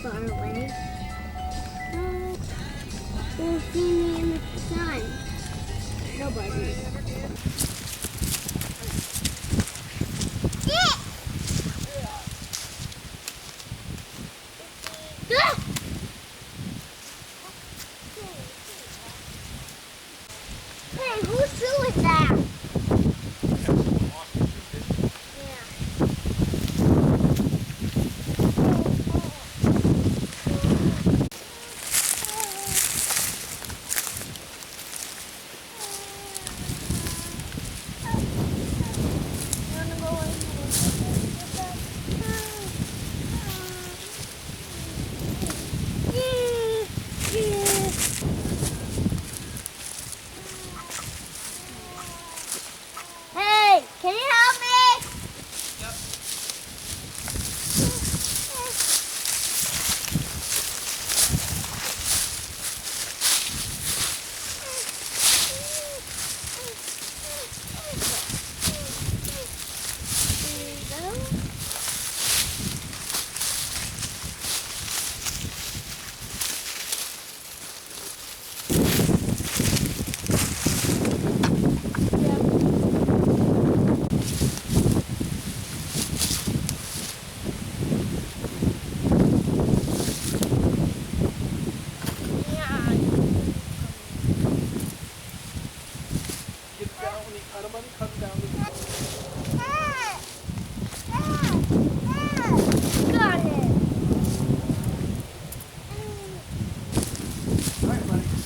far away. Who'll see me in the sun? Nobody. Hey, whose shoe is that? Hey, can you help me? Yep.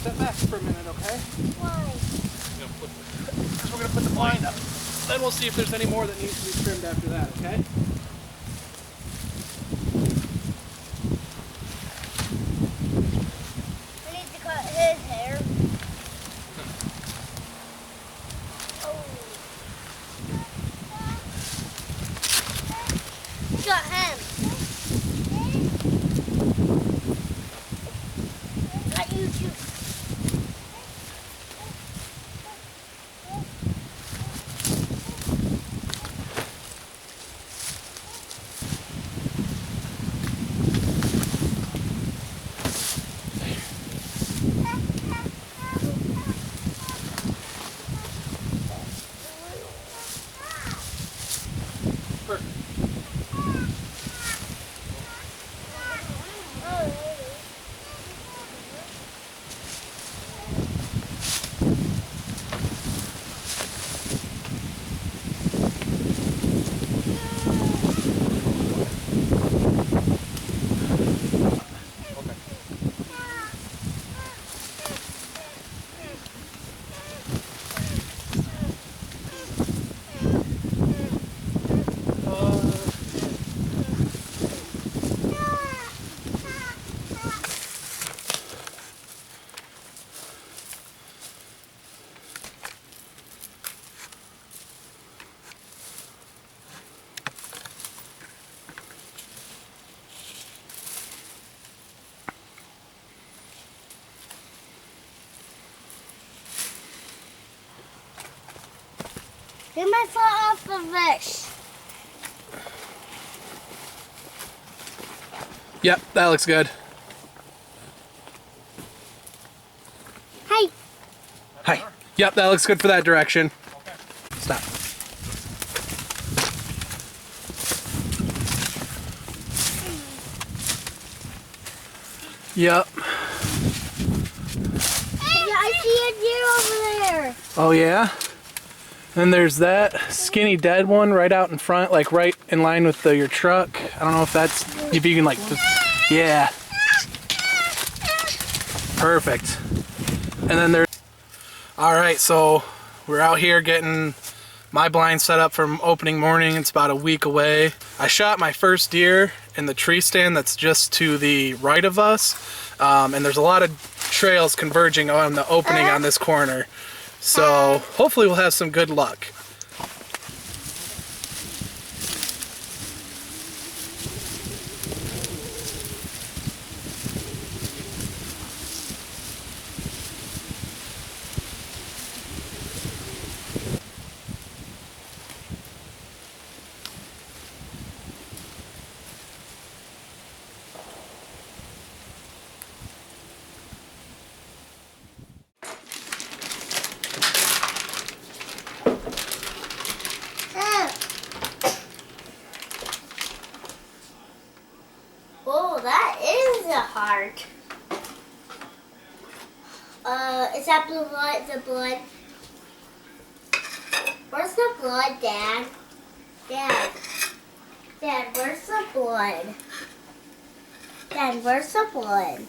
Step back for a minute, okay? Why? Because we're going to put the blind up. Then we'll see if there's any more that needs to be trimmed after that, okay? I need to cut his hair. Got him. Got you too. Get my foot off of this. Yep, that looks good. Hey. Hi. Yep, that looks good for that direction. Okay. Stop. Yep. Yeah, I see a deer over there. Oh yeah? Then there's that skinny dead one right out in front, like right in line with your truck. I don't know if that's, if you can like, yeah. Perfect. And then there's, all right, so we're out here getting my blind set up from opening morning. It's about a week away. I shot my first deer in the tree stand that's just to the right of us. And there's a lot of trails converging on the opening on this corner. So hopefully we'll have some good luck. that blood? The blood? Where's the blood, Dad? Dad, where's the blood? Dad, where's the blood?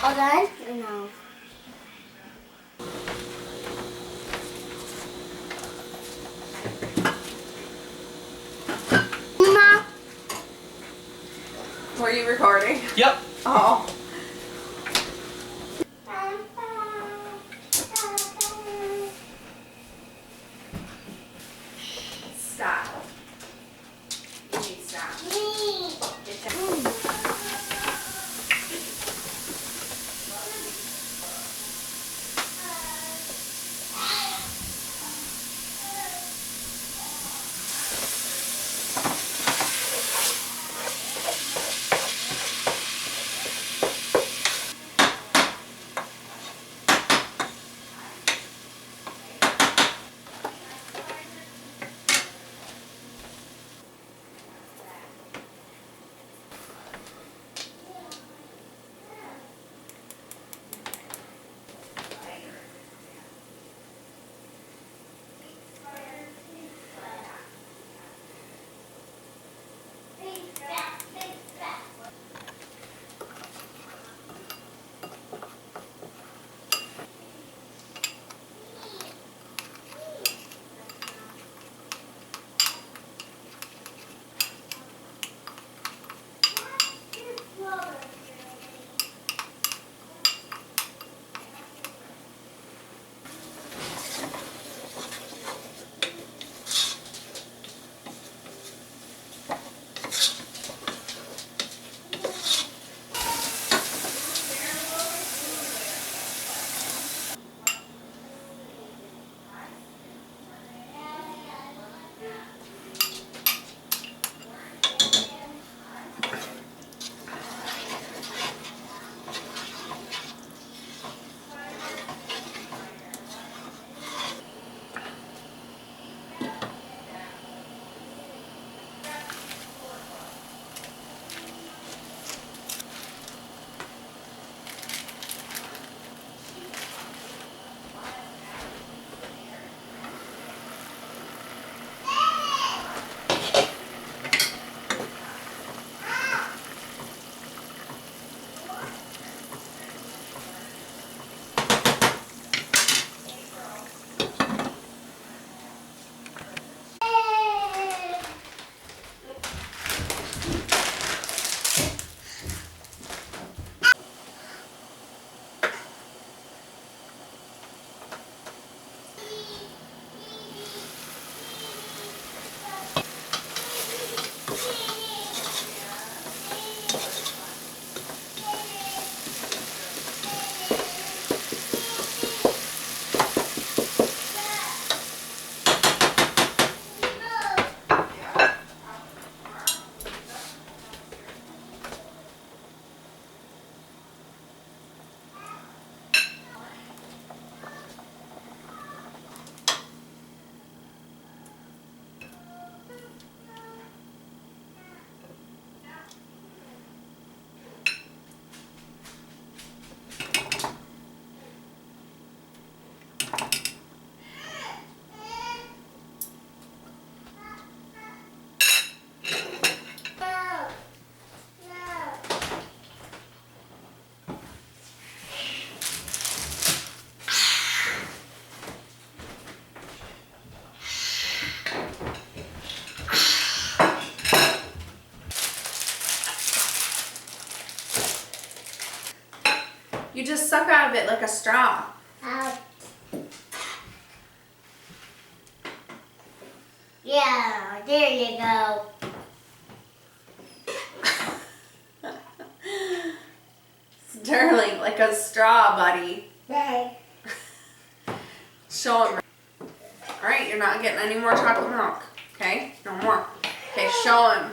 All done? Or no? Mama? Were you recording? Yep. Oh. Stop. You need to stop. Get down. just suck out of it like a straw. Yeah, there you go. Sterling, like a straw, buddy. There. Show him. Alright, you're not getting any more chocolate milk. Okay? No more. Okay, show him.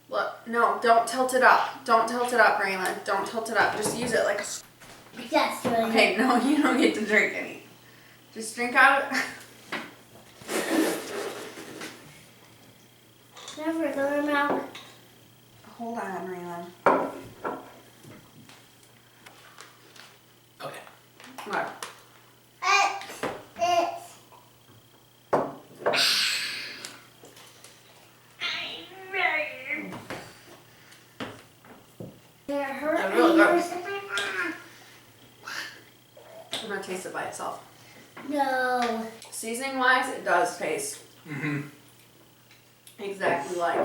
Look, no, don't tilt it up. Don't tilt it up, Raylan. Don't tilt it up. Just use it like a... That's what Okay, no, you don't get to drink any. Just drink out of it. Never learn milk. Hold on, Raylan. Okay. What? That's really good. I'm gonna taste it by itself. No. Seasoning wise, it does taste exactly like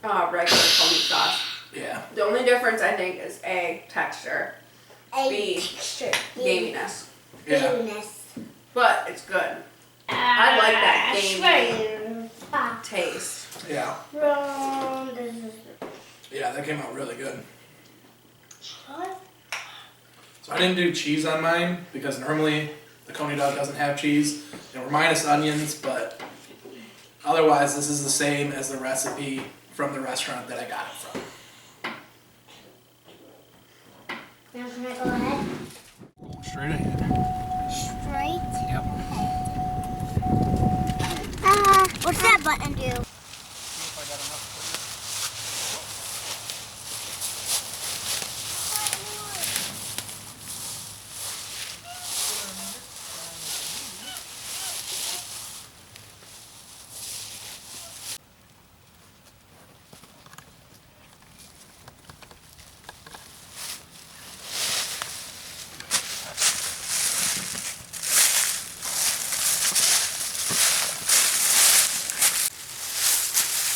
regular Coney sauce. Yeah. The only difference I think is A, texture, B, gaminess. Yeah. Gaminess. But it's good. I like that gamey taste. Yeah. Yeah, that came out really good. What? So I didn't do cheese on mine because normally the Coney dog doesn't have cheese. And we're minus onions, but otherwise this is the same as the recipe from the restaurant that I got it from. Now can I go ahead? Straight ahead. Straight? Yep. What's that button do?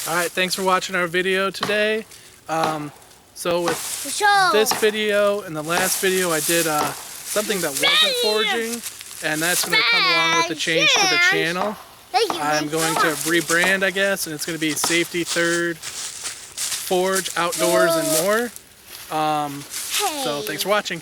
Alright, thanks for watching our video today. So with Show. this video and the last video I did something that wasn't foraging, and that's going to come along with the change to the channel. I'm going to rebrand, I guess, and it's going to be Safety Third, Forage, Outdoors, and more. So thanks for watching.